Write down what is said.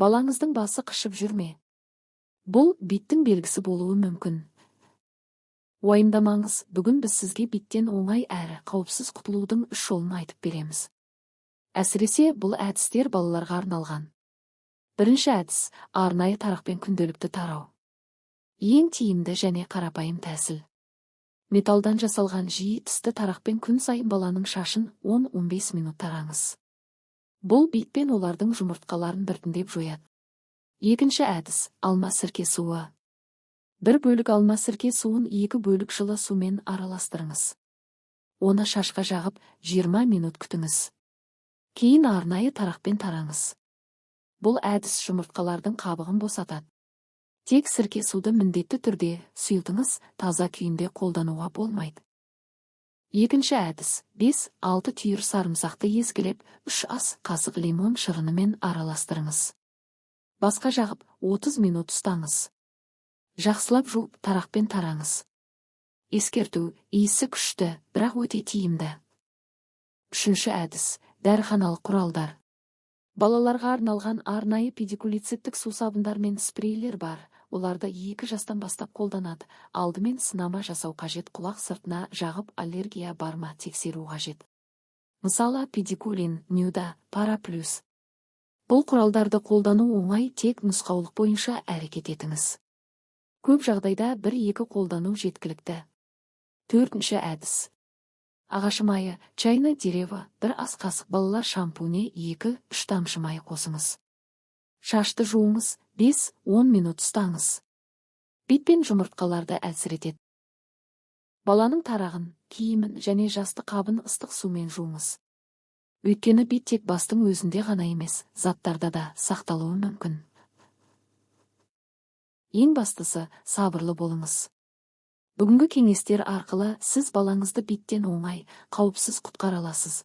Балаңыздың басы қышып жүрме. Бұл биттің белгісі болуы мүмкін. Уайымдамаңыз, бүгін біз сізге биттен оңай әрі қауіпсіз құтылудың 3 жолын айтып береміз. Әсіресе бұл әдістер балаларға арналған. Бірінші әдіс – арнайы тарақпен күнделікті тарау. Ең тиімді және қарапайым тәсіл. Металдан жасалған жиі тісті тарақпен күн сайын баланың шашын 10-15 минут тараңыз. Бұл битпен олардың жұмыртқаларын біртіндеп жояды. Екінші әдіс – алма сірке суы. 1 бөлік алма сірке суын 2 бөлік жылы сумен араластырыңыз. Оны шашқа жағып 20 минут күтіңіз. Кейін арнайы тарақпен тараңыз. Бұл әдіс жұмыртқалардың қабығын босатады. Тек сірке суды міндетті түрде сұйылтыңыз, таза күйінде қолдануға болмайды. Екінші әдіс – 5-6 түйір сарымсақты езгілеп, 3 ас қасық лимон шырынымен араластырыңыз. Басқа жағып 30 минут ұстаңыз. Жақсылап жуып, тарақпен тараңыз. Ескерту, иісі күшті, бірақ өте тиімді. Үшінші әдіс – дәріханалық құралдар. Балаларға арналған арнайы педикулициттік сусабындар мен спрейлер бар. Оларды 2 жастан бастап қолданады. Алдымен сынама жасау қажет, құлақ сыртына жағып аллергия бар ма тексеру қажет. Мысалы, педикулин, нюда, параплюс. Бұл құралдарды қолдану оңай, тек нұсқаулық бойынша әрекет етіңіз. Көп жағдайда 1-2 қолдану жеткілікті. Төртінші әдіс. Ағашы майы, чайны дерево, 1 ас қасық, балалар шампуне 2-3 тамшы май қосыңыз. Шашты жуыңыз, 5-10 минут ұстаңыз. Битпен жұмыртқаларды әлсіретеді. Баланың тарағын, киімін және жасты қабын ыстық сумен жуыңыз. Өйткені бит тек бастың өзінде ғана емес, заттарда да сақталуы мүмкін. Ең бастысы, сабырлы болыңыз. Бүгінгі кеңестер арқылы сіз балаңызды биттен оңай, қауіпсіз құтқара аласыз.